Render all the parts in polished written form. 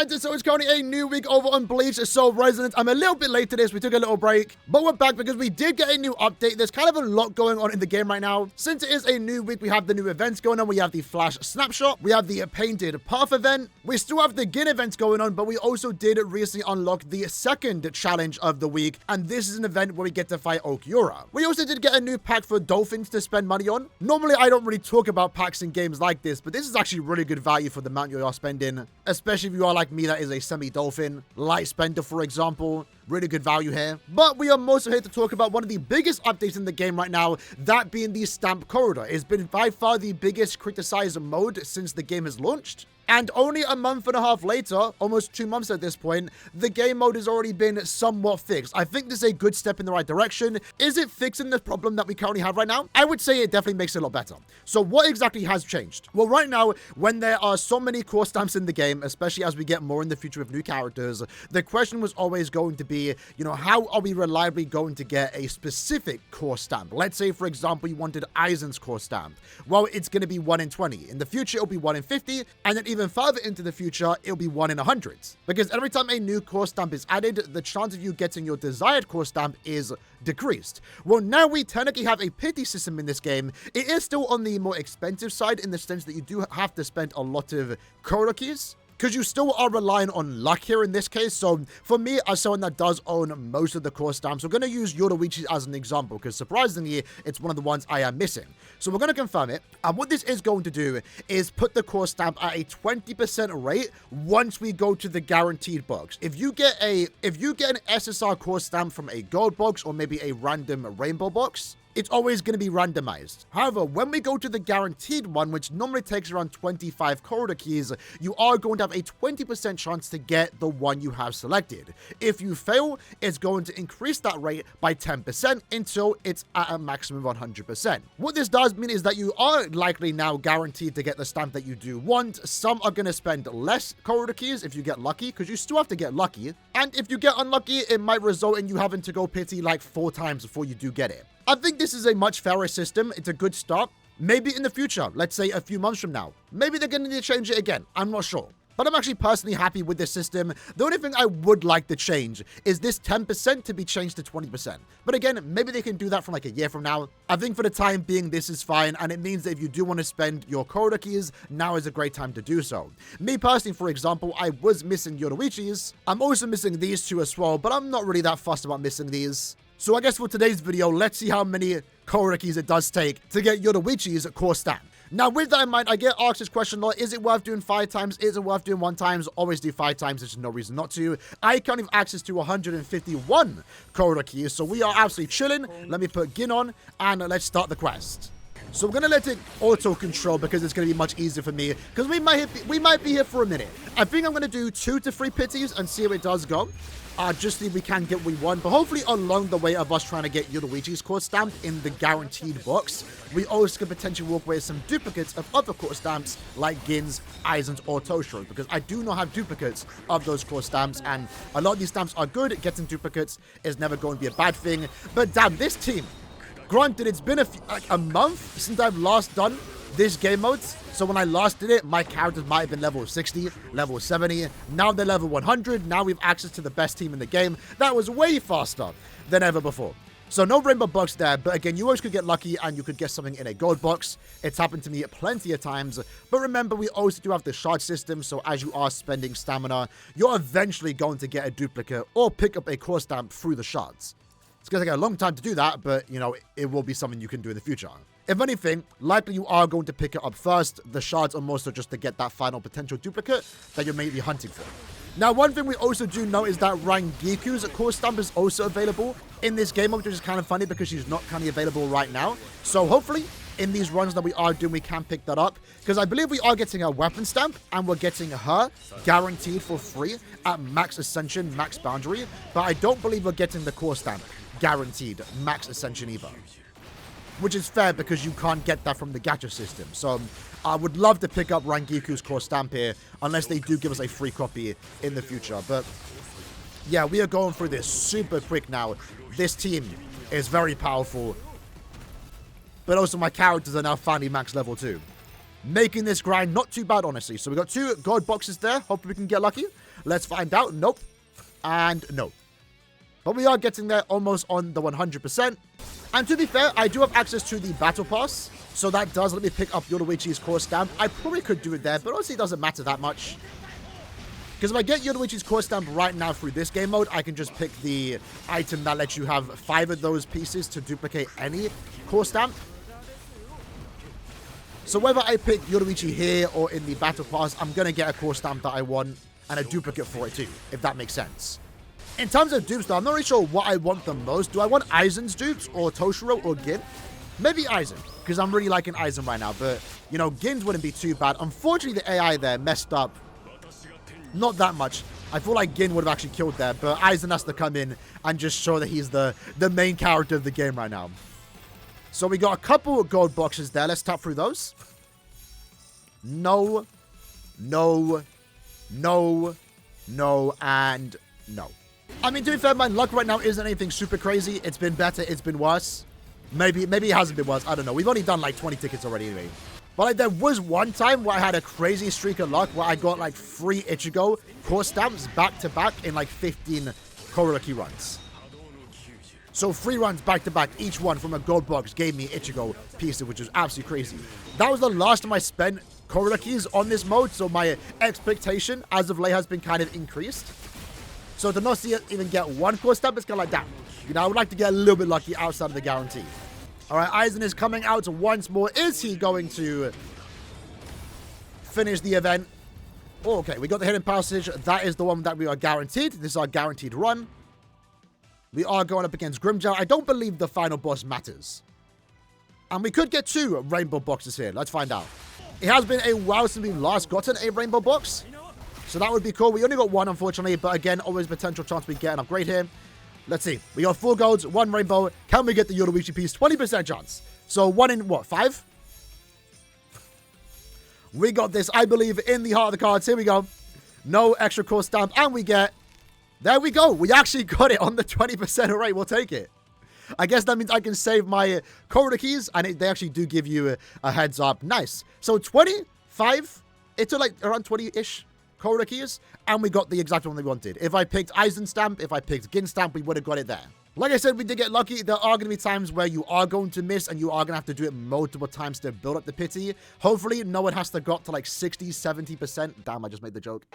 Alright, so it's currently a new week over on Bleach, so Resonance. I'm a little bit late to this. We took a little break, but we're back because we did get a new update. There's kind of a lot going on in the game right now. Since it is a new week, we have the new events going on. We have the Flash Snapshot. We have the Painted Path event. We still have the Gin events going on, but we also did recently unlock the second challenge of the week, and this is an event where we get to fight Okiura. We also did get a new pack for Dolphins to spend money on. Normally, I don't really talk about packs in games like this, but this is actually really good value for the amount you are spending, especially if you are like me, that is a semi-dolphin. Light spender, for example. Really good value here. But we are mostly here to talk about one of the biggest updates in the game right now, that being the Stamp Corridor. It's been by far the biggest criticized mode since the game has launched. And only a month and a half later, almost 2 months at this point, the game mode has already been somewhat fixed. I think this is a good step in the right direction. Is it fixing the problem that we currently have right now? I would say it definitely makes it a lot better. So what exactly has changed? Well, right now, when there are so many core stamps in the game, especially as we get more in the future with new characters, the question was always going to be, you know, how are we reliably going to get a specific core stamp? Let's say, for example, you wanted Aizen's core stamp. Well, it's going to be 1 in 20. In the future, it'll be 1 in 50, and then even further into the future, it'll be 1 in 100. Because every time a new core stamp is added, the chance of you getting your desired core stamp is decreased. Well, now we technically have a pity system in this game. It is still on the more expensive side in the sense that you do have to spend a lot of corridor keys, because you still are relying on luck here in this case. So for me, as someone that does own most of the core stamps, we're going to use Yoruichi as an example, because surprisingly, it's one of the ones I am missing. So we're going to confirm it. And what this is going to do is put the core stamp at a 20% rate once we go to the guaranteed box. If you get an SSR core stamp from a gold box or maybe a random rainbow box, it's always going to be randomized. However, when we go to the guaranteed one, which normally takes around 25 corridor keys, you are going to have a 20% chance to get the one you have selected. If you fail, it's going to increase that rate by 10% until it's at a maximum of 100%. What this does mean is that you are likely now guaranteed to get the stamp that you do want. Some are going to spend less corridor keys if you get lucky, because you still have to get lucky. And if you get unlucky, it might result in you having to go pity like 4 times before you do get it. I think this is a much fairer system. It's a good start. Maybe in the future, let's say a few months from now, maybe they're going to need to change it again. I'm not sure. But I'm actually personally happy with this system. The only thing I would like to change is this 10% to be changed to 20%. But again, maybe they can do that from like a year from now. I think for the time being, this is fine. And it means that if you do want to spend your corridor keys, now is a great time to do so. Me personally, for example, I was missing Yoruichis. I'm also missing these 2 as well, but I'm not really that fussed about missing these. So I guess for today's video, let's see how many corridor keys it does take to get Yoruichi's core stamp. Now, with that in mind, I get asked this question a lot. Is it worth doing 5 times? Is it worth doing 1 times? Always do 5 times. There's no reason not to. I currently have access to 151 corridor keys, so we are absolutely chilling. Let me put Gin on, and let's start the quest. So we're going to let it auto-control because it's going to be much easier for me, because we might be here for a minute. I think I'm going to do 2 to 3 pities and see how it does go. Just see if we can get what we want. But hopefully along the way of us trying to get Yoruichi's core stamp in the guaranteed box, we also could potentially walk away with some duplicates of other core stamps like Gin's, Aizen's, or Toshiro's, because I do not have duplicates of those core stamps, and a lot of these stamps are good. Getting duplicates is never going to be a bad thing. But damn, this team, granted, it's been a month since I've last done this game mode. So when I last did it, my characters might have been level 60, level 70. Now they're level 100. Now we have access to the best team in the game. That was way faster than ever before. So no rainbow box there, but again, you always could get lucky and you could get something in a gold box. It's happened to me plenty of times. But remember, we also do have the shard system, so as you are spending stamina, you're eventually going to get a duplicate or pick up a core stamp through the shards. It's going to take a long time to do that, but, you know, it will be something you can do in the future. If anything, likely you are going to pick it up first. The shards are more so just to get that final potential duplicate that you may be hunting for. Now, one thing we also do know is that Rangiku's core stamp is also available in this game, which is kind of funny because she's not currently available right now. So hopefully, in these runs that we are doing, we can pick that up, because I believe we are getting a weapon stamp and we're getting her guaranteed for free at max ascension, max boundary. But I don't believe we're getting the core stamp guaranteed max ascension either, which is fair because you can't get that from the gacha system. So I would love to pick up Rangiku's core stamp here, unless they do give us a free copy in the future. But yeah, we are going through this super quick now. This team is very powerful, but also my characters are now finally max level 2. Making this grind not too bad, honestly. So we got 2 gold boxes there. Hopefully we can get lucky. Let's find out. Nope. And no. But we are getting there almost on the 100%. And to be fair, I do have access to the Battle Pass. So that does let me pick up Yoruichi's core stamp. I probably could do it there, but honestly it doesn't matter that much. Because if I get Yoruichi's core stamp right now through this game mode, I can just pick the item that lets you have 5 of those pieces to duplicate any core stamp. So whether I pick Yoruichi here or in the Battle Pass, I'm going to get a core stamp that I want and a duplicate for it too, if that makes sense. In terms of dupes though, I'm not really sure what I want the most. Do I want Aizen's dupes or Toshiro or Gin? Maybe Aizen, because I'm really liking Aizen right now. But, you know, Gin's wouldn't be too bad. Unfortunately, the AI there messed up. Not that much. I feel like Gin would have actually killed there. But Aizen has to come in and just show that he's the main character of the game right now. So we got a couple of gold boxes there. Let's tap through those. No, no, no, no, and no. I mean, to be fair, my luck right now isn't anything super crazy. It's been better. It's been worse. Maybe it hasn't been worse. I don't know. We've only done like 20 tickets already anyway. But like, there was one time where I had a crazy streak of luck where I got like 3 Ichigo core stamps back to back in like 15 Kororiki runs. So 3 runs back to back, each one from a gold box gave me Ichigo pieces, which was absolutely crazy. That was the last time I spent Kororikis on this mode, so my expectation as of late has been kind of increased. So to not see it even get 1 core stamp, it's kind of like that. You know, I would like to get a little bit lucky outside of the guarantee. All right, Aizen is coming out once more. Is he going to finish the event? Oh, okay, we got the hidden passage. That is the one that we are guaranteed. This is our guaranteed run. We are going up against Grimmjow. I don't believe the final boss matters. And we could get 2 rainbow boxes here. Let's find out. It has been a while since we've last gotten a rainbow box. So that would be cool. We only got 1, unfortunately. But again, always potential chance we get an upgrade here. Let's see. We got 4 golds, 1 rainbow. Can we get the Yoruichi piece? 20% chance. So 1 in, what, 5? We got this, I believe, in the heart of the cards. Here we go. No extra core stamp. And we get... There we go. We actually got it on the 20% array. We'll take it. I guess that means I can save my Kororikis. And they actually do give you a heads up. Nice. So 25. It took like around 20-ish. Kororikis, and we got the exact one we wanted. If I picked Aizen stamp, if I picked Gin stamp, we would have got it there. Like I said, we did get lucky. There are going to be times where you are going to miss, and you are going to have to do it multiple times to build up the pity. Hopefully, no one has to got to like 60, 70%. Damn, I just made the joke.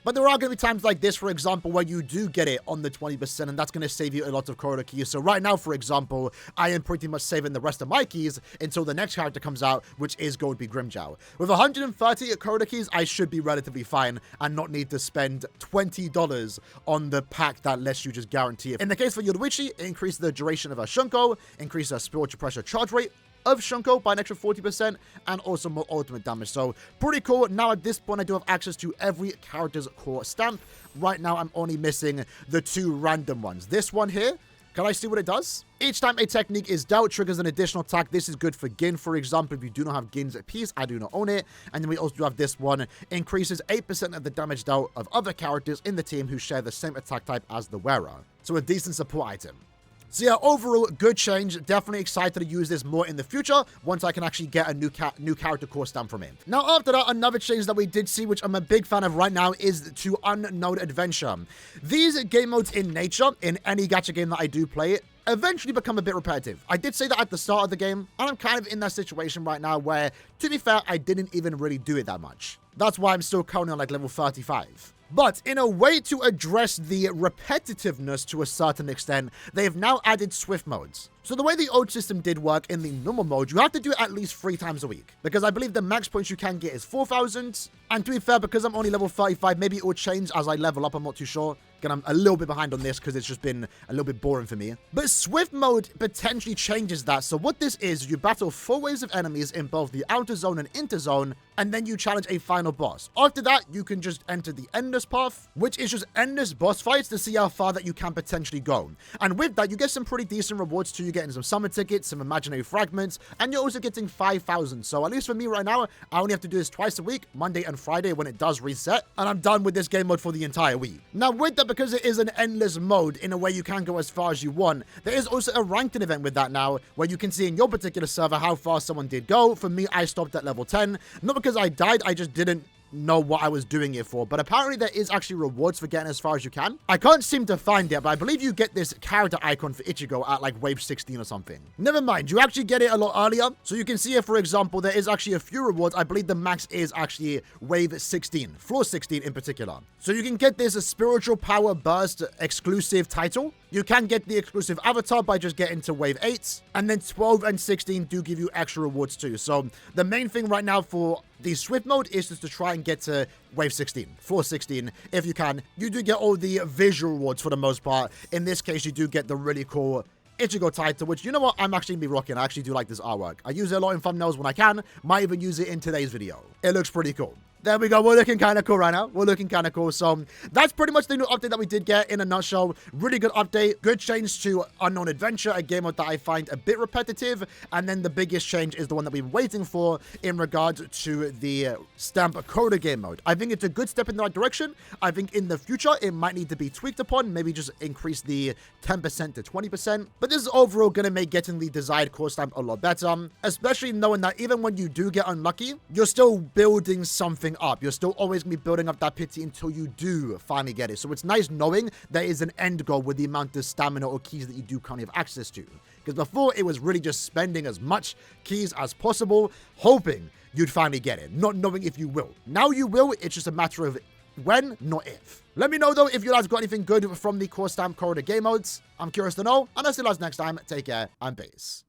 But there are going to be times like this, for example, where you do get it on the 20%, and that's going to save you a lot of Kororiki. So right now, for example, I am pretty much saving the rest of my keys until the next character comes out, which is going to be Grimmjow. With 130 Kororikis, I should be relatively fine and not need to spend $20 on the pack that lets you just guarantee it. In the case for Yoruichi, it increases the duration of her Shunko, increases her spiritual pressure charge rate of Shunko by an extra 40%, and also more ultimate damage. So pretty cool. Now at this point, I do have access to every character's core stamp. Right now, I'm only missing the 2 random ones. This one here, can I see what it does? Each time a technique is dealt, triggers an additional attack. This is good for Gin, for example. If you do not have Gin's piece, I do not own it. And then we also do have this one. Increases 8% of the damage dealt of other characters in the team who share the same attack type as the wearer. So a decent support item. So yeah, overall, good change. Definitely excited to use this more in the future once I can actually get a new character core stamp from him. Now, after that, another change that we did see, which I'm a big fan of right now, is to Unknown Adventure. These game modes in nature, in any gacha game that I do play, eventually become a bit repetitive. I did say that at the start of the game, and I'm kind of in that situation right now where, to be fair, I didn't even really do it that much. That's why I'm still currently on like level 35. But in a way to address the repetitiveness to a certain extent, they have now added swift modes. So the way the old system did work in the normal mode, you have to do it at least 3 times a week. Because I believe the max points you can get is 4,000. And to be fair, because I'm only level 35, maybe it will change as I level up, I'm not too sure. Again, I'm a little bit behind on this because it's just been a little bit boring for me. But Swift mode potentially changes that. So what this is, you battle 4 waves of enemies in both the outer zone and inter zone, and then you challenge a final boss. After that, you can just enter the endless path, which is just endless boss fights to see how far that you can potentially go. And with that, you get some pretty decent rewards too. You're getting some summon tickets, some imaginary fragments, and you're also getting 5,000. So at least for me right now, I only have to do this twice a week, Monday and Friday when it does reset, and I'm done with this game mode for the entire week. Now with that, because it is an endless mode in a way you can go as far as you want, there is also a ranked event with that now, where you can see in your particular server how far someone did go. For me, I stopped at level 10, not because I died, I just didn't know what I was doing it for, but apparently there is actually rewards for getting as far as you can. I can't seem to find it, but I believe you get this character icon for Ichigo at like wave 16 or something. Never mind, you actually get it a lot earlier. So you can see here, for example, there is actually a few rewards. I believe the max is actually wave 16, floor 16 in particular. So you can get this spiritual power burst exclusive title. You can get the exclusive avatar by just getting to wave 8, and then 12 and 16 do give you extra rewards too. So the main thing right now for the Swift mode is just to try and get to wave 16, floor 16, if you can. You do get all the visual rewards for the most part. In this case, you do get the really cool Ichigo title, which, you know what, I'm actually going to be rocking. I actually do like this artwork. I use it a lot in thumbnails when I can. Might even use it in today's video. It looks pretty cool. There we go. We're looking kind of cool right now. We're looking kind of cool. So that's pretty much the new update that we did get in a nutshell. Really good update. Good change to Unknown Adventure, a game mode that I find a bit repetitive. And then the biggest change is the one that we've been waiting for in regards to the Stamp Coda game mode. I think it's a good step in the right direction. I think in the future, it might need to be tweaked upon. Maybe just increase the 10% to 20%. But this is overall going to make getting the desired core stamp a lot better. Especially knowing that even when you do get unlucky, you're still building something up. You're still always going to be building up that pity until you do finally get it. So it's nice knowing there is an end goal with the amount of stamina or keys that you do currently have access to. Because before, it was really just spending as much keys as possible, hoping you'd finally get it, not knowing if you will. Now you will, it's just a matter of when, not if. Let me know, though, if you guys got anything good from the core stamp corridor game modes. I'm curious to know. And I'll see you guys next time. Take care and peace.